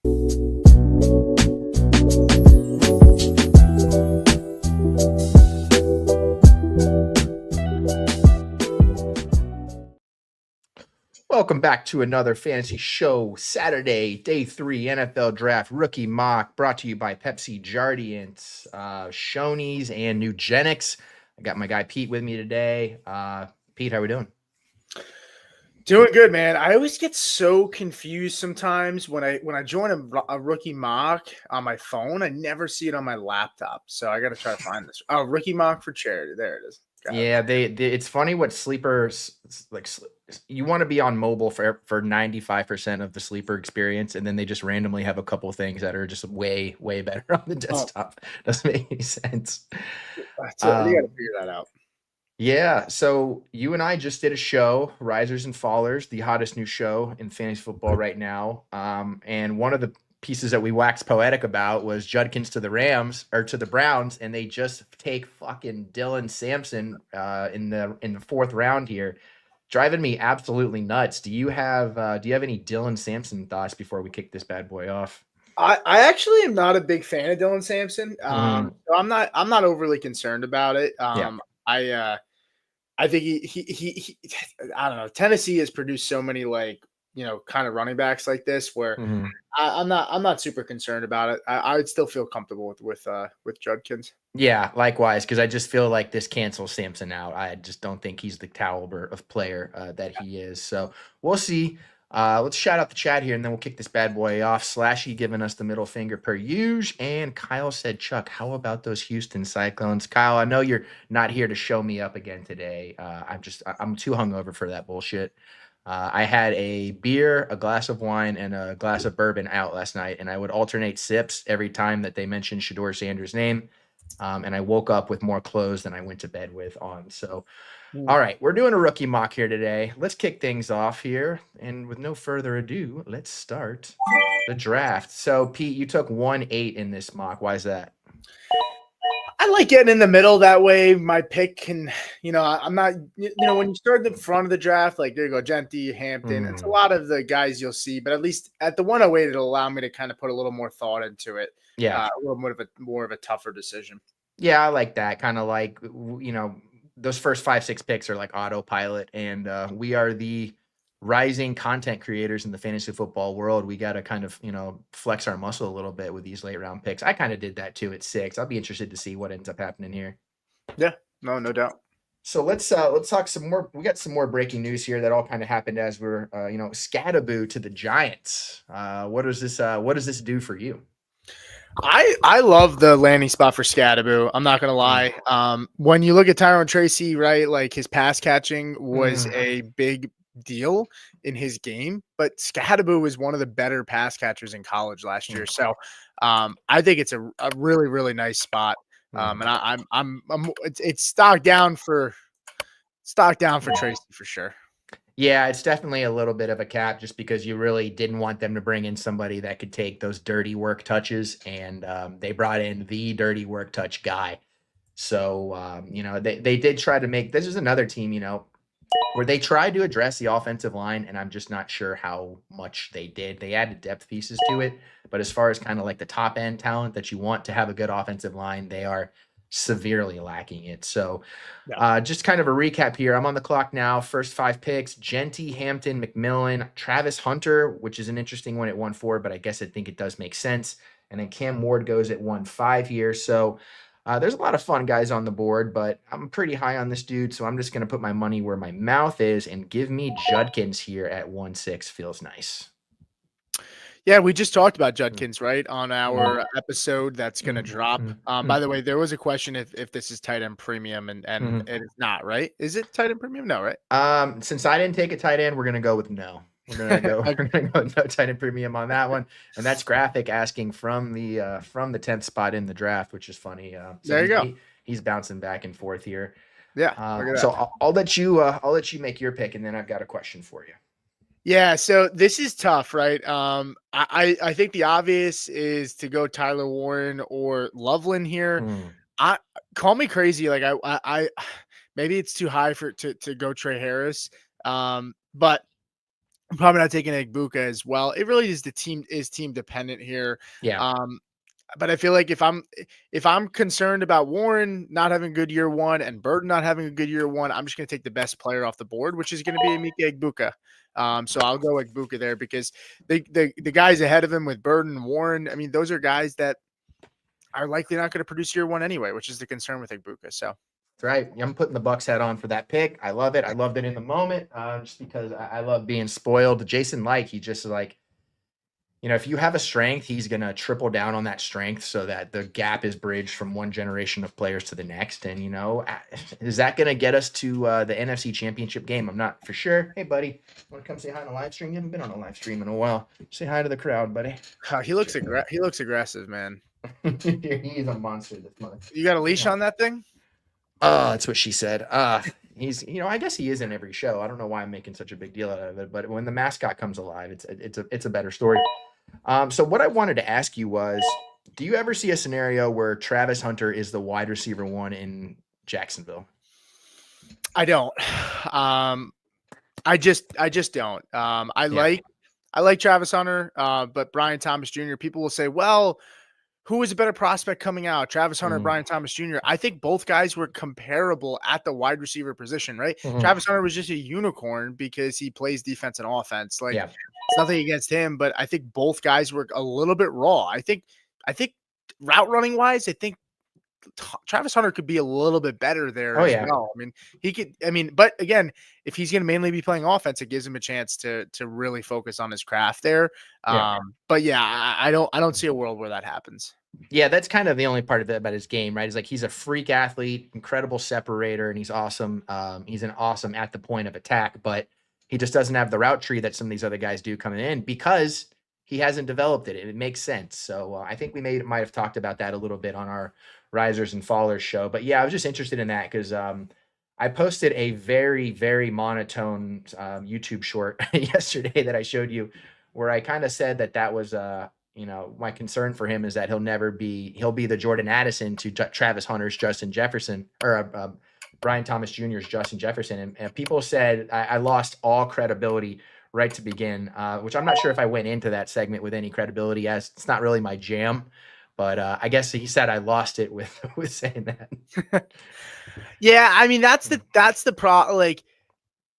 Welcome back to another fantasy show. Saturday, day 3 NFL Draft Rookie Mock, brought to you by Pepsi Jardiance, Shoney's, and Nugenics. I got my guy Pete with me today. Pete, how we doing? Doing good, man. I always get so confused sometimes when I join a rookie mock on my phone. I never see it on my laptop, so I got to try to find this. Oh, rookie mock for charity. There it is. Got Yeah, it. It's funny what sleepers like. You want to be on mobile for 95% of the sleeper experience, and then they just randomly have a couple of things that are just way better on the desktop. Doesn't make any sense. You got to figure that out. Yeah, so you and I just did a show, Risers and Fallers, the hottest new show in fantasy football right now. And one of the pieces that we waxed poetic about was Judkins to the Rams or to the Browns, and they just take fucking Dylan Sampson in the 4th round here, driving me absolutely nuts. Do you have any Dylan Sampson thoughts before we kick this bad boy off? I actually am not a big fan of Dylan Sampson. So I'm not overly concerned about it. I think he I don't know. Tennessee has produced so many kind of running backs like this where I'm not super concerned about it. I would still feel comfortable with Judkins. Yeah, likewise, because I just feel like this cancels Sampson out. I just don't think he's the caliber of player that he is. So we'll see. Let's shout out the chat here, and then we'll kick this bad boy off. Slashy giving us the middle finger per usual. And Kyle said, Chuck, how about those Houston Cyclones? Kyle, I know you're not here to show me up again today. I'm too hungover for that bullshit. I had a beer, a glass of wine, and a glass of bourbon out last night, and I would alternate sips every time that they mentioned Shedeur Sanders' name. And I woke up with more clothes than I went to bed with on. So, all right, we're doing a rookie mock here today. Let's kick things off here. And with no further ado, let's start the draft. So, Pete, you took 1-8 in this mock. Why is that? I like getting in the middle. That way my pick can, I'm not, when you start in the front of the draft, like there you go, Genty, Hampton, it's a lot of the guys you'll see, but at least at the 108, it'll allow me to kind of put a little more thought into it. Yeah. A little more of a tougher decision. Yeah, I like that. Kind of like, those first 5-6 picks are like autopilot, and we are the rising content creators in the fantasy football world. We got to kind of, flex our muscle a little bit with these late round picks. I kind of did that too at 6. I'll be interested to see what ends up happening here. Yeah, no doubt. So let's talk some more. We got some more breaking news here that all kind of happened as we're, Scadaboo to the Giants. What does this do for you? I love the landing spot for Scadaboo. I'm not gonna lie. When you look at Tyrone Tracy, right, like his pass catching was a big deal in his game, but Scadaboo was one of the better pass catchers in college last year. So I think it's a really, really nice spot. And it's stock down for Tracy for sure. Yeah, it's definitely a little bit of a cap just because you really didn't want them to bring in somebody that could take those dirty work touches, and they brought in the dirty work touch guy. So, they did try to make – this is another team, where they tried to address the offensive line, and I'm just not sure how much they did. They added depth pieces to it, but as far as kind of like the top-end talent that you want to have a good offensive line, they are – severely lacking it. So just kind of a recap here. I'm on the clock now. First 5 picks: Genty, Hampton, McMillan, Travis Hunter, which is an interesting one at 1-4, but I guess I think it does make sense. And then Cam Ward goes at 1-5 here. So there's a lot of fun guys on the board, but I'm pretty high on this dude. So I'm just going to put my money where my mouth is and give me Judkins here at 1-6. Feels nice. Yeah, we just talked about Judkins, right, on our episode that's going to drop. By the way, there was a question if this is tight end premium, and it's not, right? Is it tight end premium? No, right? Since I didn't take a tight end, we're going to go with no. We're gonna go with no tight end premium on that one, and that's Graphic asking from the 10th spot in the draft, which is funny. So there you go. He's bouncing back and forth here. Yeah. So I'll let you make your pick, and then I've got a question for you. Yeah, so this is tough, right? I think the obvious is to go Tyler Warren or Loveland here. Call me crazy, like I maybe it's too high to go Trey Harris, but I'm probably not taking Igbuka as well. It really is team dependent here. Yeah. But I feel like if I'm concerned about Warren not having a good year one and Burden not having a good year one, I'm just going to take the best player off the board, which is going to be Emeka Igbuka. So I'll go Igbuka there because the guys ahead of him with Burden and Warren, I mean, those are guys that are likely not going to produce year one anyway, which is the concern with Igbuka. So That's right. I'm putting the Bucks hat on for that pick. I love it. I loved it in the moment, just because I love being spoiled. Jason Light, he just like, if you have a strength, he's going to triple down on that strength so that the gap is bridged from one generation of players to the next. And, is that going to get us to the NFC Championship game? I'm not for sure. Hey, buddy, want to come say hi on a live stream? You haven't been on a live stream in a while. Say hi to the crowd, buddy. he looks aggressive, man. He's a monster this month. You got a leash on that thing? Oh, that's what she said. He's, I guess he is in every show. I don't know why I'm making such a big deal out of it, but when the mascot comes alive, it's a better story. So what I wanted to ask you was, do you ever see a scenario where Travis Hunter is the wide receiver one in Jacksonville? I don't. I just don't. I like Travis Hunter, but Brian Thomas Jr. People will say, well, who was a better prospect coming out, Travis Hunter or Brian Thomas Jr.? I think both guys were comparable at the wide receiver position, right? Travis Hunter was just a unicorn because he plays defense and offense. It's nothing against him, but I think both guys were a little bit raw. I think route running wise, I think Travis Hunter could be a little bit better there well. I mean, he could. I mean, but again, if he's going to mainly be playing offense, it gives him a chance to really focus on his craft there. But yeah, I don't see a world where that happens. Yeah, that's kind of the only part of it about his game, right? Is like he's a freak athlete, incredible separator, and he's awesome. He's an awesome at the point of attack, but he just doesn't have the route tree that some of these other guys do coming in because he hasn't developed it. It makes sense. So I think we might have talked about that a little bit on our Risers and Fallers show. But yeah, I was just interested in that because I posted a very, very monotone YouTube short yesterday that I showed you where I kind of said that was my concern for him is that he'll be the Jordan Addison to Travis Hunter's Justin Jefferson, or Brian Thomas Jr.'s Justin Jefferson. And people said I lost all credibility right to begin, which I'm not sure if I went into that segment with any credibility, as it's not really my jam. But I guess he said I lost it with saying that. Yeah, I mean that's the problem. Like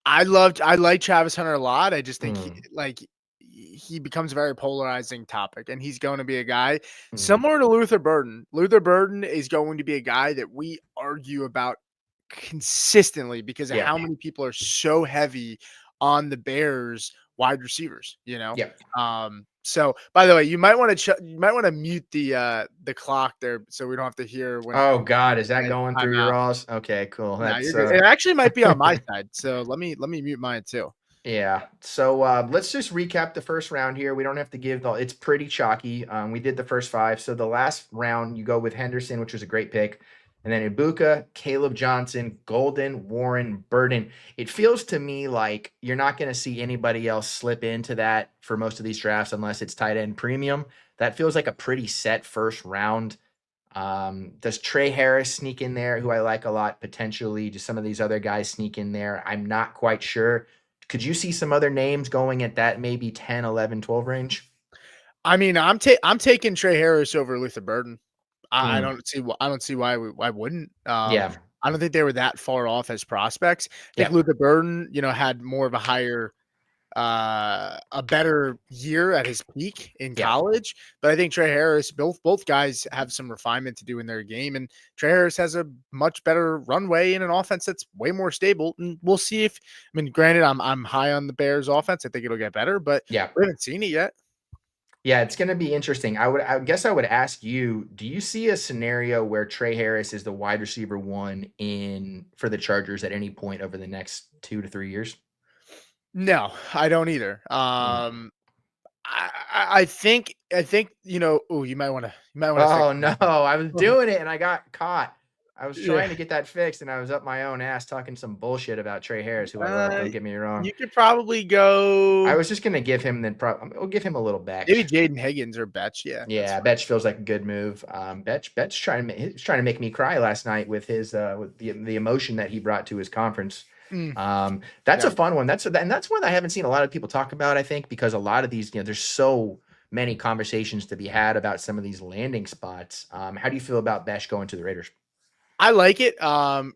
I like Travis Hunter a lot. I just think he becomes a very polarizing topic, and he's going to be a guy similar to Luther Burden. Luther Burden is going to be a guy that we argue about consistently because of how many people are so heavy on the Bears wide receivers, So, by the way, you might want to mute the clock there so we don't have to hear when. Oh God, is that going through your alls? Okay, cool. It actually might be on my side, so let me mute mine too. Yeah. So let's just recap the first round here. We don't have to give it's pretty chalky. We did the first 5. So the last round you go with Henderson, which was a great pick. And then Ibuka, Caleb Johnson, Golden, Warren, Burden. It feels to me like you're not going to see anybody else slip into that for most of these drafts unless it's tight end premium. That feels like a pretty set first round. Does Trey Harris sneak in there, who I like a lot potentially? Do some of these other guys sneak in there? I'm not quite sure. Could you see some other names going at that maybe 10, 11, 12 range? I mean, I'm taking Trey Harris over Luther Burden. I don't see why I wouldn't. I don't think they were that far off as prospects. I think Luther Burden, had more of a higher, a better year at his peak in college. But I think Trey Harris, both guys have some refinement to do in their game, and Trey Harris has a much better runway in an offense that's way more stable. And we'll see if. I mean, granted, I'm high on the Bears' offense. I think it'll get better, but we haven't seen it yet. Yeah, it's going to be interesting. I guess I would ask you, do you see a scenario where Trey Harris is the wide receiver one for the Chargers at any point over the next 2 to 3 years? No, I don't either. I think you might want to. Oh no, I was doing it and I got caught. I was trying to get that fixed, and I was up my own ass talking some bullshit about Trey Harris, who I love. Don't get me wrong. You could probably go. I was just gonna give him we'll give him a little Betch. Maybe Jaden Higgins or Betch. Yeah, Betch feels like a good move. Betch trying to make me cry last night with his with the emotion that he brought to his conference. Mm, That's yeah. a fun one. That's one I haven't seen a lot of people talk about, I think, because a lot of these, there's so many conversations to be had about some of these landing spots. How do you feel about Besh going to the Raiders? I like it.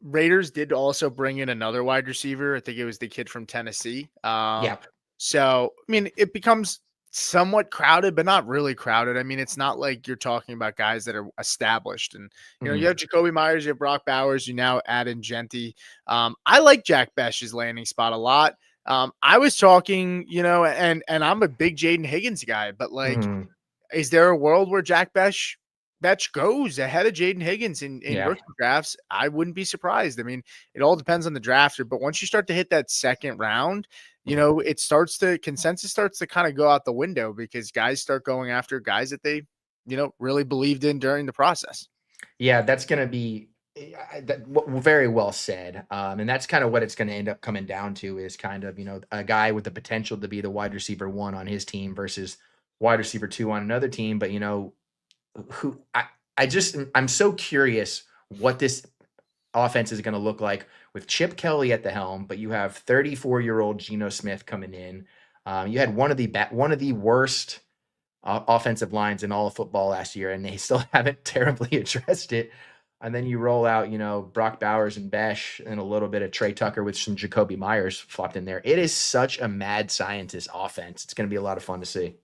Raiders did also bring in another wide receiver. I think it was the kid from Tennessee. Yeah. So I mean, it becomes somewhat crowded, but not really crowded. I mean, it's not like you're talking about guys that are established. And you Mhm. have Jacoby Myers, you have Brock Bowers, you now add in Genty. I like Jack Besh's landing spot a lot. I was talking, and I'm a big Jaden Higgins guy, but like, Mhm. is there a world where Jack Bech goes ahead of Jaden Higgins in Yeah. rookie drafts? I wouldn't be surprised. I mean, it all depends on the drafter, but once you start to hit that second round, consensus starts to kind of go out the window because guys start going after guys that they, really believed in during the process. Yeah, that's gonna be very well said. And that's kind of what it's going to end up coming down to is kind of, a guy with the potential to be the wide receiver one on his team versus wide receiver two on another team. But who I'm so curious what this offense is going to look like with Chip Kelly at the helm, but you have 34-year-old Geno Smith coming in. You had one of the worst offensive lines in all of football last year, and they still haven't terribly addressed it. And then you roll out, Brock Bowers and Besh and a little bit of Trey Tucker with some Jacoby Myers flopped in there. It is such a mad scientist offense. It's going to be a lot of fun to see.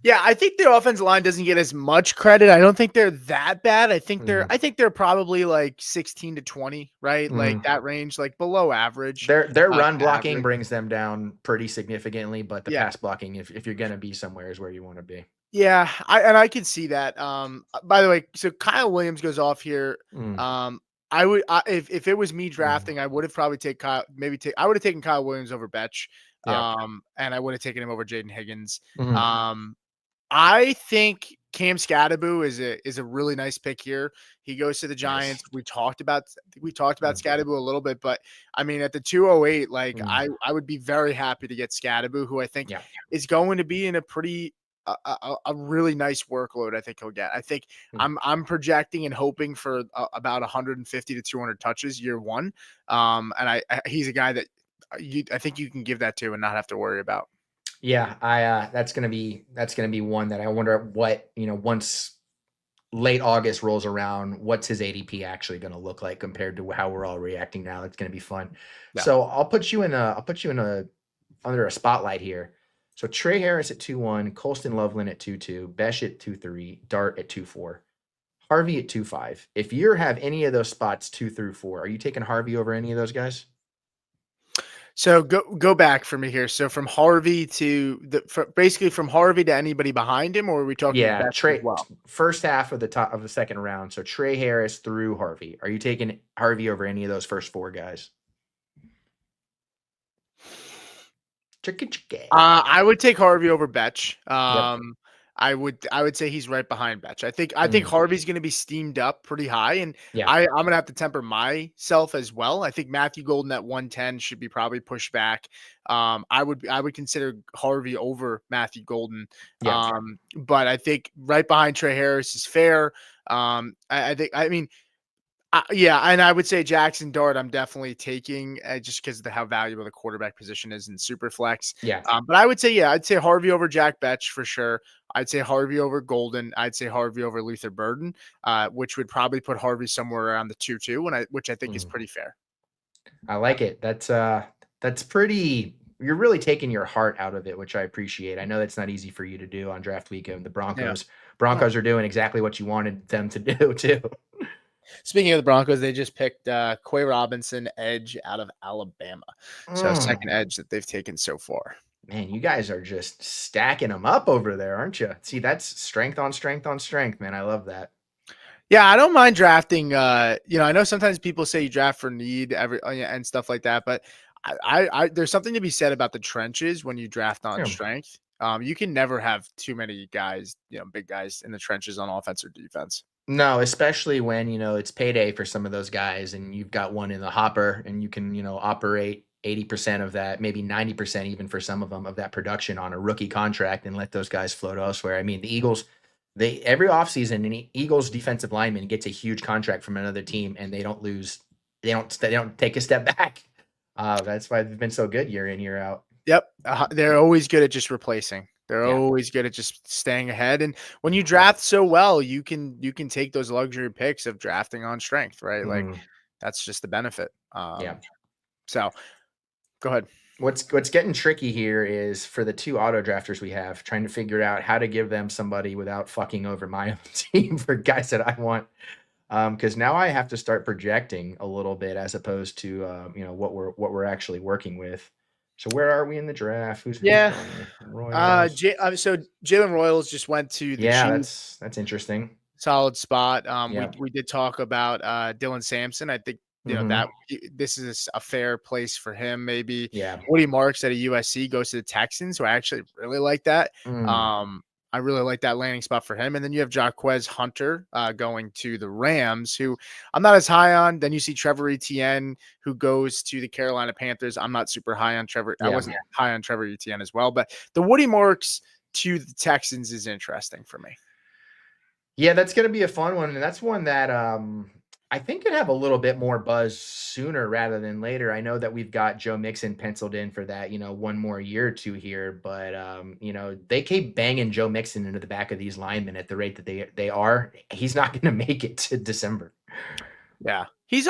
Yeah, I think the offensive line doesn't get as much credit. I don't think they're that bad. I think they're Mhm. I think they're probably like 16 to 20, right? Like Mhm. that range, like below average. Their run To blocking average. brings them down pretty significantly, but the Yeah. pass blocking, if you're gonna be somewhere, is where you want to be. Yeah, I can see that. By the way, so Kyle Williams goes off here. Mm, Um, if it was me drafting, I would have probably I would have taken Kyle Williams over Betch. yeah. And I would have taken him over Jaden Higgins. Mhm. Um, I think Cam Scadaboo is a really nice pick here. He goes to the Giants. Nice. We talked about Mm, Scadaboo a little bit, but I mean at the 208, like mm, I would be very happy to get Scadaboo, who I think yeah. is going to be in a pretty a really nice workload. I think he'll get. I think Mm. I'm projecting and hoping for about 150 to 200 touches year one. And he's a guy that I think you can give that to and not have to worry about. Yeah, that's gonna be one that I wonder what, once late August rolls around, what's his ADP actually gonna look like compared to how we're all reacting now. It's gonna be fun. Yeah. So I'll put you in a under a spotlight here. So Trey Harris at 2-1, Colston Loveland at 2-2, Besh at 2-3, Dart at 2-4, Harvey at 2-5. If you have any of those spots 2 through 4, are you taking Harvey over any of those guys? So go back for me here. So from Harvey basically from Harvey to anybody behind him, or are we talking Yeah, best as well? first half of the top of the second round. So Trey Harris through Harvey. Are you taking Harvey over any of those first four guys? Chicka chicka. I would take Harvey over Betch. Yep. I would say he's right behind Betch. I think Mm, Harvey's going to be steamed up pretty high, and yeah. I'm going to have to temper myself as well. I think Matthew Golden at 110 should be probably pushed back. I would consider Harvey over Matthew Golden. Yeah. But I think right behind Trey Harris is fair. I mean, yeah, and I would say Jackson Dart. I'm definitely taking just because of how valuable the quarterback position is in Superflex. Yeah. But I would say, yeah, I'd say Harvey over Jack Betch for sure. I'd say Harvey over Golden. I'd say Harvey over Luther Burden, which would probably put Harvey somewhere around the 2-2, which I think is Mm. pretty fair. I like it. That's pretty you're really taking your heart out of it, which I appreciate. I know that's not easy for you to do on draft weekend. The Yeah. Broncos are doing exactly what you wanted them to do too. Speaking of the Broncos, they just picked Quay Robinson, edge out of Alabama. So Mm. second edge that they've taken so far. Man, you guys are just stacking them up over there, aren't you? See, that's strength on strength on strength, man. I love that. Yeah, I don't mind drafting. I know sometimes people say you draft for need yeah, and stuff like that, but there's something to be said about the trenches when you draft on Yeah. strength. You can never have too many guys, big guys in the trenches on offense or defense. No, especially when, it's payday for some of those guys and you've got one in the hopper and you can, operate 80% of that, maybe 90% even for some of them of that production on a rookie contract and let those guys float elsewhere. I mean, the Eagles, they every offseason, an Eagles defensive lineman gets a huge contract from another team and they don't take a step back. That's why they've been so good year in, year out. Yep, they're always good at just replacing. They're Yeah. always good at just staying ahead, and when you draft so well, you can take those luxury picks of drafting on strength, right? Like, Mhm. that's just the benefit. Yeah. So go ahead. What's getting tricky here is for the two auto drafters we have, trying to figure out how to give them somebody without fucking over my own team for guys that I want. Because now I have to start projecting a little bit as opposed to what we're actually working with. So where are we in the draft? Who's Yeah, going there? Royals. So Jalen Royals just went to the Yeah, Chiefs. that's interesting. Solid spot. We Yeah. we did talk about Dylan Sampson. I think Hmm. this is a fair place for him. Maybe Yeah. Woody Marks at a USC goes to the Texans, who I actually really like that. Mm. I really like that landing spot for him. And then you have Jaquez Hunter going to the Rams, who I'm not as high on. Then you see Trevor Etienne, who goes to the Carolina Panthers. I'm not super high on Trevor. I Yeah. wasn't high on Trevor Etienne as well, but the Woody Marks to the Texans is interesting for me. Yeah, that's gonna be a fun one, and that's one that, I think could have a little bit more buzz sooner rather than later. I know that we've got Joe Mixon penciled in for that, one more year or 2 here, but, they keep banging Joe Mixon into the back of these linemen at the rate that they are. He's not gonna make it to December. Yeah. He's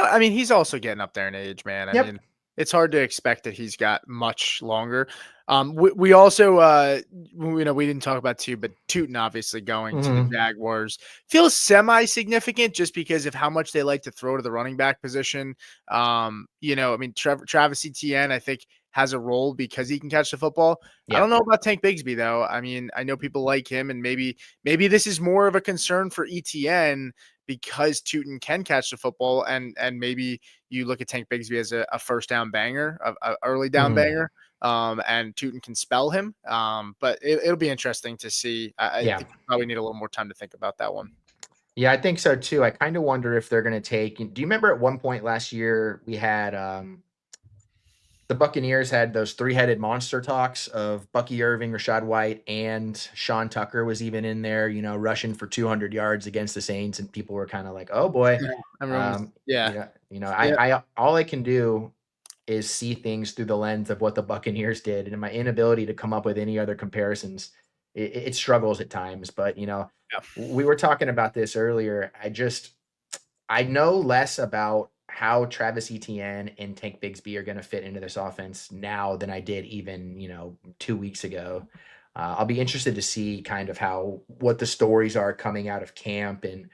also getting up there in age, man. I Yep. mean, it's hard to expect that he's got much longer. We also, we didn't talk about but Tootin obviously going to the Mhm. Jaguars feels semi-significant just because of how much they like to throw to the running back position. Travis Etienne, I think, has a role because he can catch the football. I Yeah. don't know about Tank Bigsby though. I mean, I know people like him, and maybe this is more of a concern for Etienne because Tootin can catch the football, and maybe you look at Tank Bigsby as a first down banger, a early down Mhm. banger, and Tootin can spell him. But it'll be interesting to see. I Yeah. think we probably need a little more time to think about that one. Yeah, I think so too. I kinda wonder if they're gonna take do you remember at one point last year we had, the Buccaneers had those three-headed monster talks of Bucky Irving, Rashad White, and Sean Tucker was even in there, rushing for 200 yards against the Saints, and people were kind of like, "Oh boy." Yeah, everyone was, yeah, yeah, I all I can do is see things through the lens of what the Buccaneers did, and my inability to come up with any other comparisons, it struggles at times. But yeah, we were talking about this earlier. I know less about how Travis Etienne and Tank Bigsby are going to fit into this offense now than I did even, 2 weeks ago. I'll be interested to see kind of what the stories are coming out of camp and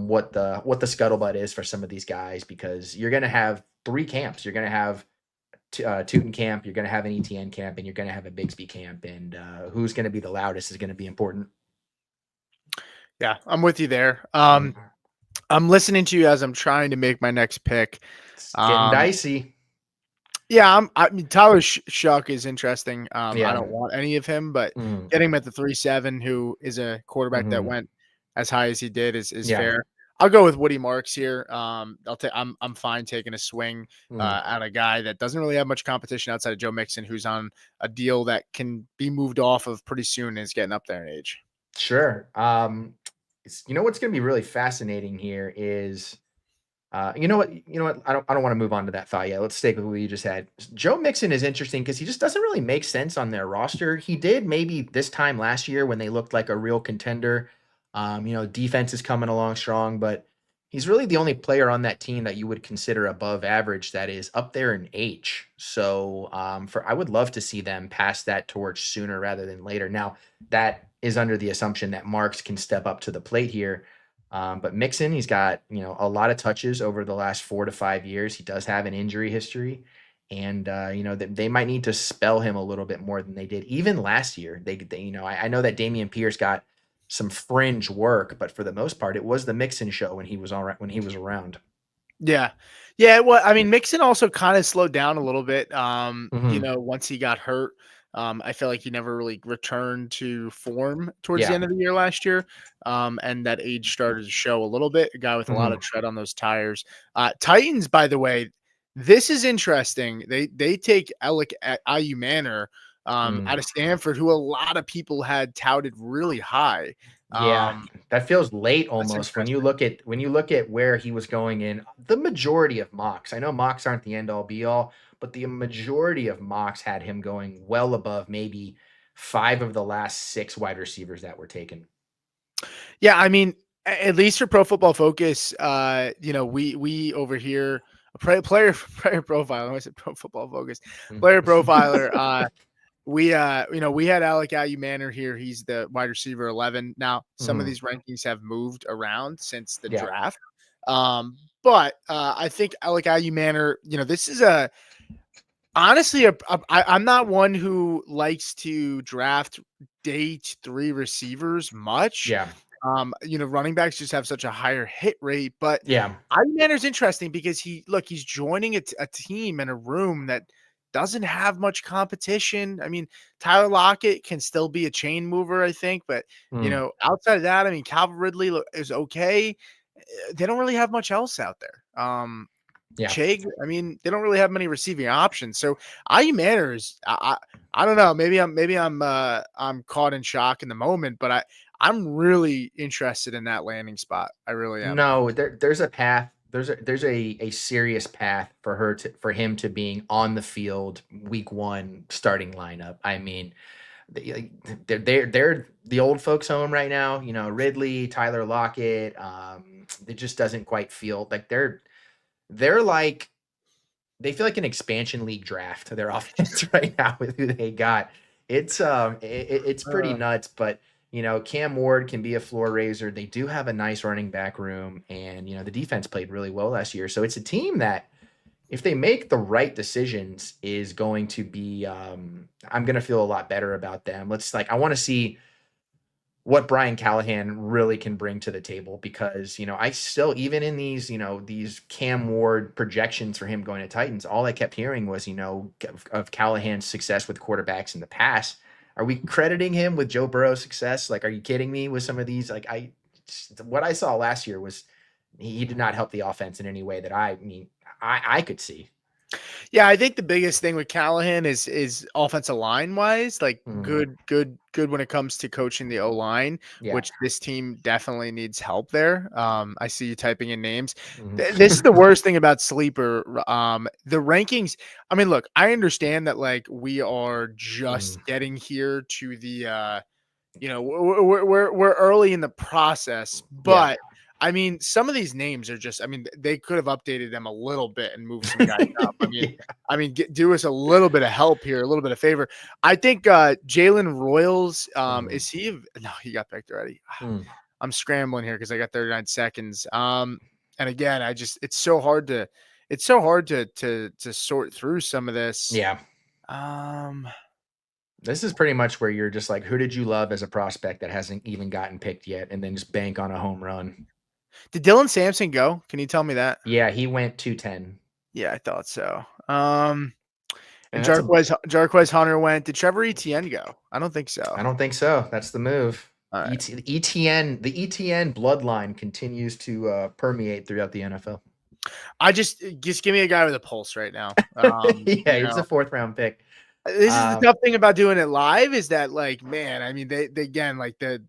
what the scuttlebutt is for some of these guys because you're going to have 3 camps. You're going to have Tootin camp, you're going to have an ETN camp, and you're going to have a Bigsby camp. And who's going to be the loudest is going to be important. yeah. I'm with you there. Mm. I'm listening to you as I'm trying to make my next pick. It's getting Um, dicey. Yeah, I mean, Tyler Shuck is interesting. I Yeah. don't want any of him, but Mm. getting him at the 3.7, who is a quarterback that Hmm. went as high as he did, is Yeah. fair. I'll go with Woody Marks here. I'm fine taking a swing Mm. at a guy that doesn't really have much competition outside of Joe Mixon, who's on a deal that can be moved off of pretty soon and is getting up there in age. Sure. What's going to be really fascinating here is, you know what, I don't want to move on to that thought yet. Let's stick with what you just had. Joe Mixon is interesting because he just doesn't really make sense on their roster. He did maybe this time last year when they looked like a real contender. Defense is coming along strong, but he's really the only player on that team that you would consider above average that is up there in age. So, I would love to see them pass that torch sooner rather than later. Now, that is under the assumption that Marks can step up to the plate here. But Mixon, he's got a lot of touches over the last 4 to 5 years. He does have an injury history, and that they might need to spell him a little bit more than they did even last year. I know that Damian Pierce got some fringe work, but for the most part, it was the Mixon show when he was all right when he was around. Yeah. Yeah, well, I mean, Mixon also kinda slowed down a little bit, Hmm. once he got hurt. I feel like he never really returned to form towards the Yeah. end of the year last year, and that age started to show a little bit, a guy with a lot of Hmm. tread on those tires. Titans, by the way, this is interesting. They take Alec Manor, Mm. out of Stanford, who a lot of people had touted really high. Yeah, that feels late That's almost interesting. when you look at where he was going in the majority of mocks. I know mocks aren't the end all be all, but the majority of mocks had him going well above maybe 5 of the last 6 wide receivers that were taken. Yeah, I mean, at least for Pro Football Focus, we over here player profile. I said Pro Football Focus, player profiler. We had Alec Manor here. He's the wide receiver 11. Now, some of these rankings have moved around since the draft. But I think Alec Manor, this is honestly, I'm not one who likes to draft day 3 receivers much. Yeah. Running backs just have such a higher hit rate, but Yeah. Manor's interesting because he's joining a team in a room that doesn't have much competition. I mean, Tyler Lockett can still be a chain mover, I think, but outside of that, I mean, Calvin Ridley is okay. They don't really have much else out there. Chig, I mean, they don't really have many receiving options. So Manor is, I don't know. Maybe I'm caught in shock in the moment, but I'm really interested in that landing spot. I really am. No, there's a path. There's a serious path for him to being on the field week 1 starting lineup. I mean, they're the old folks home right now. Ridley, Tyler Lockett. It just doesn't quite feel like they're like, they feel like an expansion league draft, their offense right now with who they got. It's pretty nuts, but Cam Ward can be a floor raiser. They do have a nice running back room, and the defense played really well last year. So it's a team that, if they make the right decisions, is going to be I'm going to feel a lot better about them. I want to see what Brian Callahan really can bring to the table, because, I still, even in these, these Cam Ward projections for him going to Titans, all I kept hearing was, of Callahan's success with quarterbacks in the past. Are we crediting him with Joe Burrow's success? Like, are you kidding me with some of these? Like, what I saw last year was he did not help the offense in any way that I could see. Yeah, I think the biggest thing with Callahan is offensive line wise, like good when it comes to coaching the O line, which this team definitely needs help there. I see you typing in names. This is the worst thing about Sleeper. The rankings. I mean, look, I understand that like we are just getting here to the we're early in the process, but I mean, some of these names are just, I mean, they could have updated them a little bit and moved some guys up. Do us a little bit of help here, a little bit of favor. I think Jalen Royals, is he? No, he got picked already. I'm scrambling here because I got 39 seconds. And again, it's so hard to sort through some of this. Yeah. This is pretty much where you're just like, who did you love as a prospect that hasn't even gotten picked yet, and then just bank on a home run? Did Dylan Sampson go? Can you tell me that? Yeah, he went 210. Yeah, I thought so. And Jarquez Hunter went. Did Trevor Etienne go? I don't think so. I don't think so. That's the move. Right. ETN, the ETN bloodline continues to permeate throughout the NFL. Just give me a guy with a pulse right now. He's a 4th round pick. This is the tough thing about doing it live, is that, like, man, I mean, they again, like the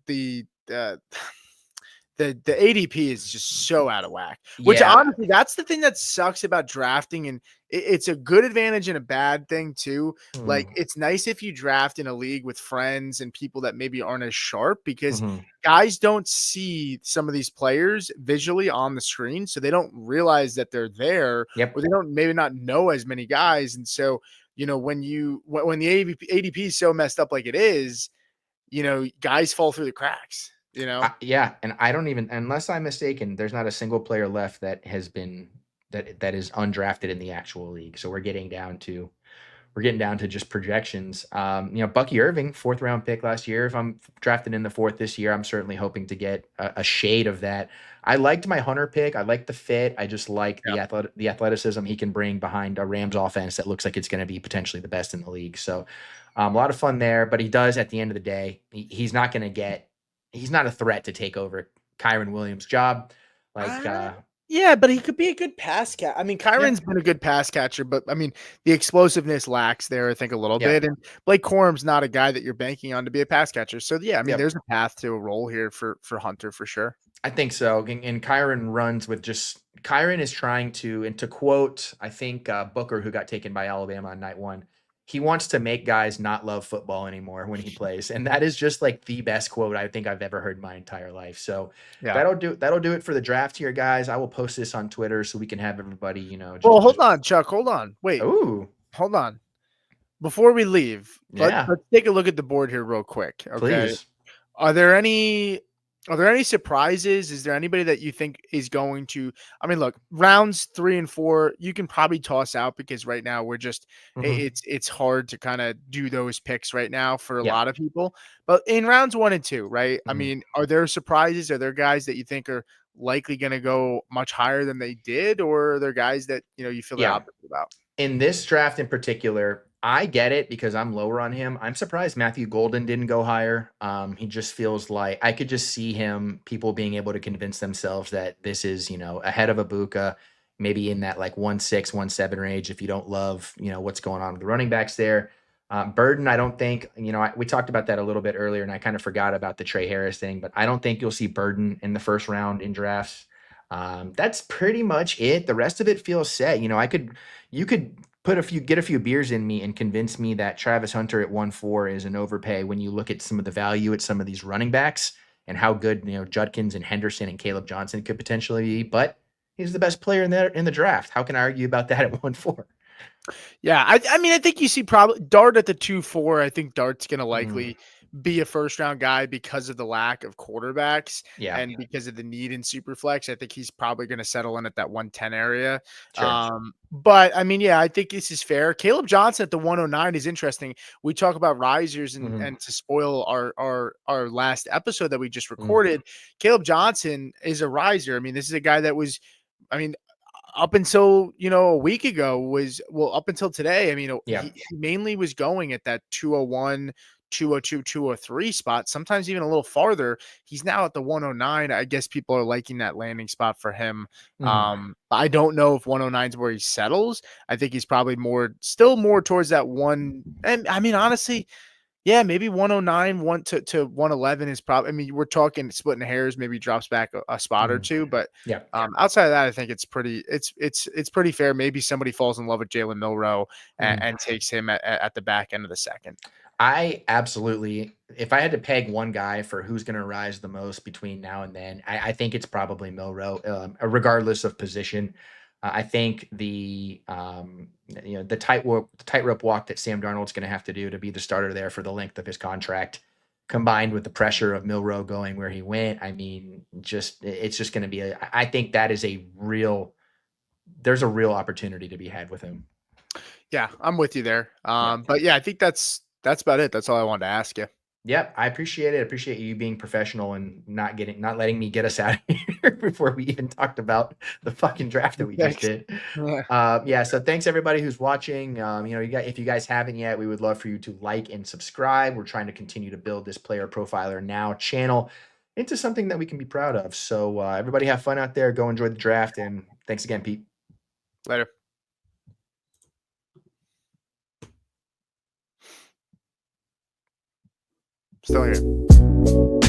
ADP is just so out of whack, which honestly, that's the thing that sucks about drafting. And it's a good advantage and a bad thing too. Like, it's nice if you draft in a league with friends and people that maybe aren't as sharp, because guys don't see some of these players visually on the screen. So they don't realize that they're there, or they don't maybe not know as many guys. And so, when the ADP is so messed up like it is, guys fall through the cracks. And I don't even, unless I'm mistaken, there's not a single player left that has been that is undrafted in the actual league. So we're getting down to just projections. Bucky Irving, 4th round pick last year. If I'm drafted in the 4th this year, I'm certainly hoping to get a shade of that. I liked my Hunter pick. I like the fit. I just like the athleticism he can bring behind a Rams offense that looks like it's going to be potentially the best in the league. So a lot of fun there, but he does, at the end of the day, he's not a threat to take over Kyren Williams' job. Yeah, but he could be a good pass catcher. I mean, Kyron's been a good pass catcher, but I mean, the explosiveness lacks there, I think, a little bit. And Blake Corum's not a guy that you're banking on to be a pass catcher. So yeah, I mean, there's a path to a role here for Hunter for sure. I think so. And Kyron runs with just Kyron is trying to, and to quote, I think Booker, who got taken by Alabama on night one, he wants to make guys not love football anymore when he plays, and that is just like the best quote I think I've ever heard in my entire life. So Yeah. that'll do it for the draft here, guys. I will post this on Twitter so we can have everybody, Well, just hold on, Chuck. Hold on. Wait. oh Hold on. Before we leave, yeah, let's take a look at the board here real quick. Okay. please. Are there any surprises? Is there anybody that you think is going to I mean, look, rounds 3 and 4, you can probably toss out because right now we're just Hmm. it's hard to kind of do those picks right now for a Yeah. lot of people. But in rounds 1 and 2, right? I Mhm. mean, are there surprises? Are there guys that you think are likely going to go much higher than they did, or are there guys that, you feel the Yeah. opposite about? In this draft in particular, I get it because I'm lower on him. I'm surprised Matthew Golden didn't go higher. He just feels like I could just see him, people being able to convince themselves that this is, ahead of Ibuka, maybe in that like 1.6, 1.7 range. If you don't love, what's going on with the running backs there. Burden, I don't think, we talked about that a little bit earlier and I kind of forgot about the Trey Harris thing, but I don't think you'll see Burden in the first round in drafts. That's pretty much it. The rest of it feels set. You could get a few beers in me and convince me that Travis Hunter at 1.4 is an overpay when you look at some of the value at some of these running backs and how good, Judkins and Henderson and Caleb Johnson could potentially be. But he's the best player in the draft. How can I argue about that at 1.4? Yeah, I mean, I think you see probably Dart at the 2-4. I think Dart's going to Mm, likely be a first round guy because of the lack of quarterbacks yeah, and because of the need in superflex. I think he's probably going to settle in at that 110 area. sure. But I mean, yeah, I think this is fair. Caleb Johnson at the 109 is interesting. We talk about risers Hmm. and to spoil our last episode that we just Mm, recorded, Caleb Johnson is a riser. I mean, this is a guy that was I mean, up until a week ago up until today. I mean, yeah. he mainly was going at that 201, 202, 203 spot, sometimes even a little farther. He's now at the 109. I guess people are liking that landing spot for him. Hmm. I don't know if 109 is where he settles. I think he's probably still more towards that one. And I mean, honestly, yeah, maybe 109, 1 to 111 is probably. I mean, we're talking splitting hairs. Maybe drops back a spot or Hmm. two, but Yeah. outside of that, I think it's pretty. It's pretty fair. Maybe somebody falls in love with Jalen Milrow Hmm. and takes him at the back end of the second. I absolutely, if I had to peg one guy for who's going to rise the most between now and then, I think it's probably Milrow, regardless of position. I think the tightrope walk that Sam Darnold's going to have to do to be the starter there for the length of his contract, combined with the pressure of Milrow going where he went. I mean, it's just going to be I think that is there's a real opportunity to be had with him. Yeah, I'm with you there. Yeah. But yeah, I think that's about it. That's all I wanted to ask you. Yep, I appreciate it. I appreciate you being professional and not letting me get us out of here before we even talked about the fucking draft that we just Thanks. did. Yeah. Yeah, so thanks everybody who's watching. If you guys haven't yet, we would love for you to like and subscribe. We're trying to continue to build this Player Profiler Now channel into something that we can be proud of. So everybody have fun out there. Go enjoy the draft, and thanks again, Pete. Later. Still here.